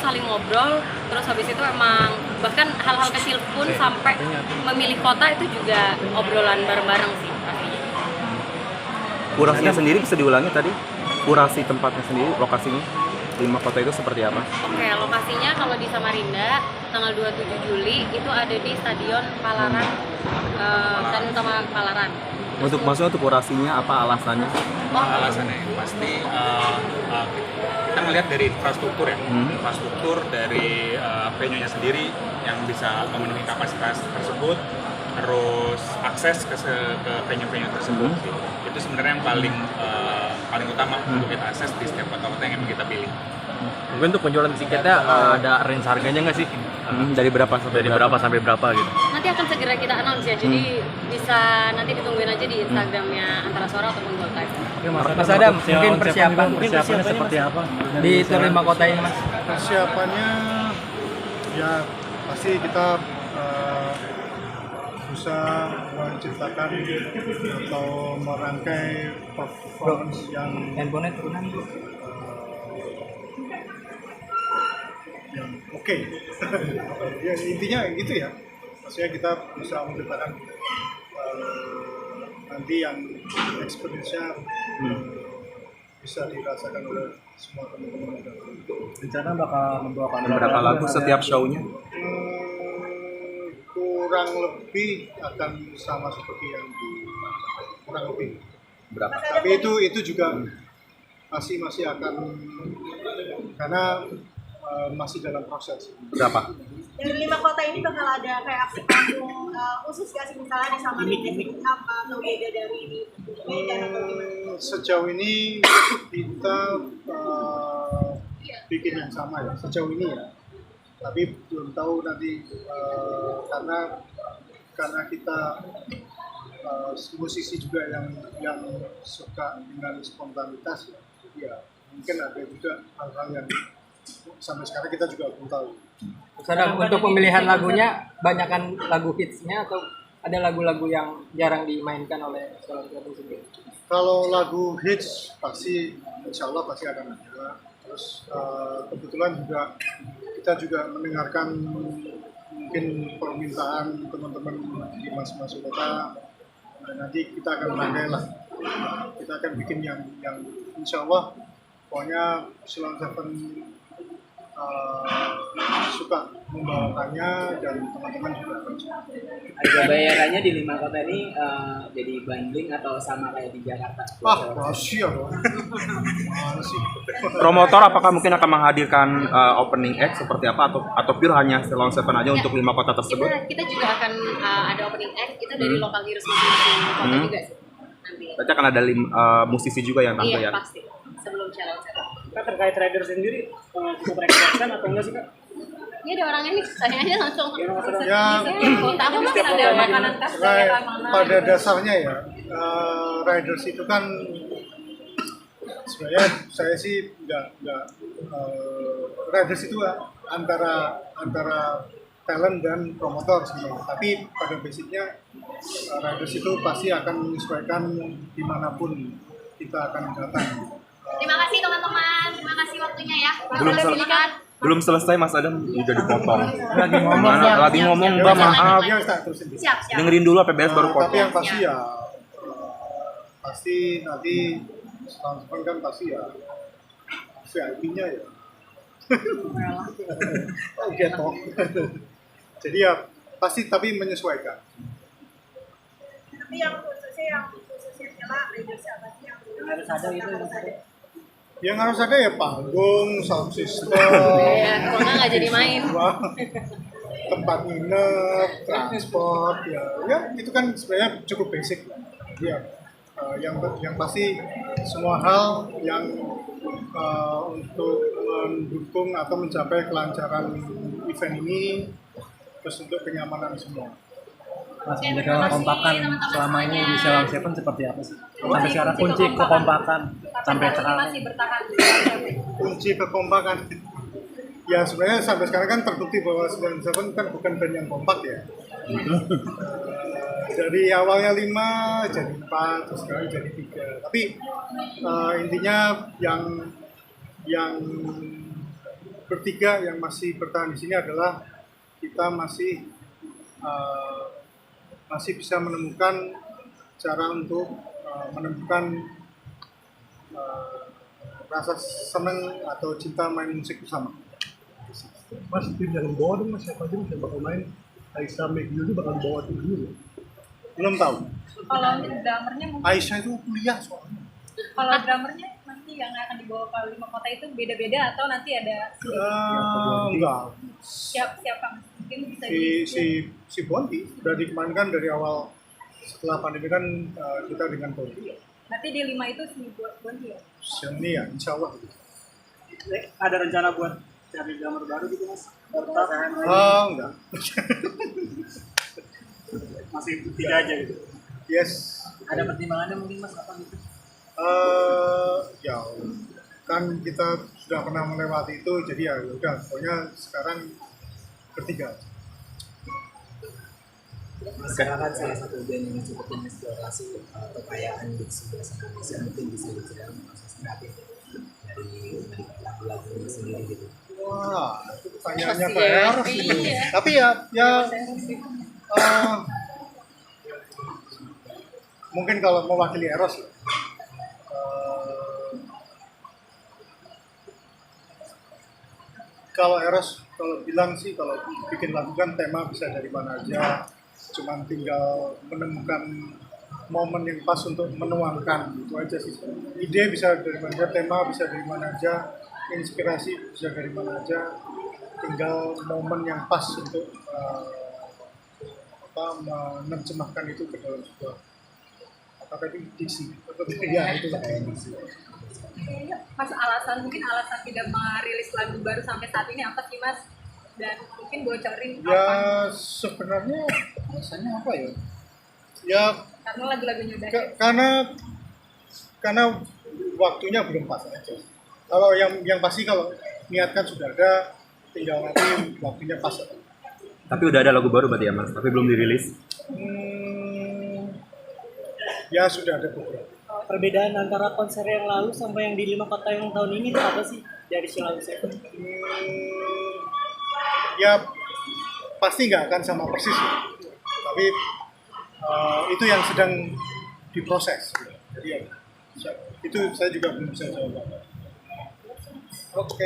saling ngobrol, terus habis itu emang bahkan hal-hal kecil pun sampai memilih kota itu juga obrolan bareng-bareng sih pastinya. Kurasinya sendiri bisa diulangi tadi? Kurasi tempatnya sendiri, lokasinya 5 kota itu seperti apa? Oke, lokasinya kalau di Samarinda tanggal 27 Juli itu ada di Stadion Palaran, Stadion Utama Palaran. Maksudnya untuk kurasinya apa alasannya? Alasannya pasti kita melihat dari infrastruktur ya, infrastruktur dari venue-nya sendiri yang bisa memenuhi kapasitas tersebut, terus akses ke venue-venue tersebut sih. Itu sebenarnya yang paling utama untuk kita akses di setiap kota-kota yang emang kita pilih. Mungkin untuk penjualan tiketnya ada range harganya nggak sih? Dari berapa sampai berapa gitu? Nanti akan segera kita announce ya, jadi bisa nanti ditungguin aja di Instagramnya Antara Suara ataupun Gold Time. Mas Adam, mungkin persiapannya seperti apa di Tour 5 kota ini, Mas? Persiapannya ya pasti kita berusaha menciptakan atau merangkai performance yang Handphonenya turunan Bu. yang oke. Ya intinya gitu ya. Maksudnya kita bisa menciptakan nanti yang experience-nya bisa dirasakan oleh semua teman-teman. Rencana bakal membawakan Berapa lagu setiap show-nya? Kurang lebih akan sama seperti yang di kurang lebih. Berapa? Tapi itu juga masih akan karena masih dalam proses. Berapa? Dari 5 kota ini bakal ada kayak aksi panggung khusus gak sih, misalnya di Samarinda apa atau beda dari ini Medan atau gimana? Sejauh ini kita bikin yang sama ya, sejauh ini ya. Tapi belum tahu nanti karena kita musisi juga yang suka dengan spontanitas ya mungkin ada juga hal-hal yang sampai sekarang kita juga belum tahu. Sadam, untuk pemilihan lagunya banyakkan lagu hitsnya atau ada lagu-lagu yang jarang dimainkan oleh salah satu sendiri? Kalau lagu hits pasti insya Allah pasti akan ada. Terus kebetulan juga kita juga mendengarkan mungkin permintaan teman-teman di masing-masing kota. Nah, nanti kita akan rangkai lah. Kita akan bikin yang insya Allah pokoknya Silon Seven suka membawakannya dan teman-teman juga akan suka. Harga bayarannya di 5 kota ini jadi bundling atau sama kayak di Jakarta? Rahasia dong. Mana sih? Promotor apakah mungkin akan menghadirkan opening act seperti apa atau pure hanya Silon Seven aja untuk 5 kota tersebut? Kita juga akan ada opening act, kita dari lokal heroes masing-masing kota juga sih nanti. Berarti akan ada musisi juga yang tampil Iya ya? pasti, sebelum challenge. Kak, terkait rider sendiri cukup rekomendasikan atau enggak sih Kak? Ini ada orangnya nih, tanya aja langsung. Ya, Kota apa mas ada makanan khas daerah mana? pada dasarnya ya riders itu kan sebenarnya saya sih nggak riders itu antara talent dan promotor sebenarnya. Tapi pada basicnya riders itu pasti akan menyesuaikan dimanapun kita akan datang. Terima kasih teman-teman, terima kasih waktunya ya. Belum selesai Mas Adam udah dipotong. Lagi ngomong Mbak, maaf. Ya, Ustaz, terusin. Siap. Dengerin dulu PBS baru Tapi yang potong. pasti ya pasti nanti Seven kan pasti ya VIP-nya ya. Gitu. Jadi ya pasti tapi menyesuaikan. Tapi yang khususnya adalah riders apa sih yang harus ada? Yang harus ada ya panggung, sound system, Ya, kalau nggak jadi main. tempat nginep, transport, ya itu kan sebenarnya cukup basic lah. Ya, yang pasti semua hal yang untuk mendukung atau mencapai kelancaran event ini, terus untuk kenyamanan semua. Mas, menjaga kekompakan selama ini di Silon Seven seperti apa sih? Sampai sekarang kunci kekompakan sampai sekarang. Masih bertahan. Kunci kekompakan. Ya sebenarnya sampai sekarang kan terbukti bahwa Silon Seven kan bukan band yang kompak ya. Dari awalnya 5 jadi 4 terus sekarang jadi 3. Tapi intinya yang bertiga yang masih bertahan di sini adalah kita masih bisa menemukan cara untuk menemukan rasa senang atau cinta main musik bersama. Mas, tim yang bawa dong mas, siapa aja mas yang bakal main? Aisyah Megyu bakal bawa tim dulu. Belum tahu. Kalau drummernya mungkin, Aisyah itu kuliah soalnya. kalau drummernya nanti yang akan dibawa ke 5 kota itu beda-beda atau nanti ada Enggak. siapa mungkin bisa Si Bonti udah dikembangkan dari awal setelah pandemi kan kita dengan Bonti. Nanti di 5 itu seni buat Bonti ya. Seni ya, insya Allah. Ada rencana buat cari drummer baru gitu mas? Enggak. Masih tidak aja gitu. Yes. Ada pertimbangannya mungkin mas apa gitu? Ya kan kita sudah pernah melewati itu, jadi ya udah pokoknya sekarang bertiga. Masyarakat salah satu band yang cukup mengeksplorasi kekayaan di sebelah Indonesia, mungkin bisa dibilang proses kreatif dari lagu-lagunya sendiri gitu. Wah, itu pertanyaannya Pak Eros itu. Tapi ya mungkin kalau mewakili Eros ya, kalau Eros kalau bilang sih kalau bikin lagu kan tema bisa dari mana aja, cuman tinggal menemukan momen yang pas untuk menuangkan, itu aja sih. Ide bisa dari mana aja, tema bisa dari mana aja, inspirasi bisa dari mana aja, tinggal momen yang pas untuk menerjemahkan itu ke dalam sebuah diksi. Ya itu Mas, mungkin alasan tidak merilis lagu baru sampai saat ini apa sih mas? Dan mungkin bocorin ya apa? sebenarnya alasannya apa ya? Ya Karena lagu-lagunya udah karena waktunya belum pas aja. Kalau yang pasti kalau niatkan sudah ada, tinggal nanti waktunya pas. Tapi udah ada lagu baru berarti ya mas, tapi belum dirilis. Ya sudah ada beberapa. Perbedaan antara konser yang lalu sampai yang di 5 kota yang tahun ini itu apa sih dari Sulawesi Seven? Ya pasti nggak akan sama persis, tapi itu yang sedang diproses. Jadi ya, itu saya juga belum bisa jawab. Oke.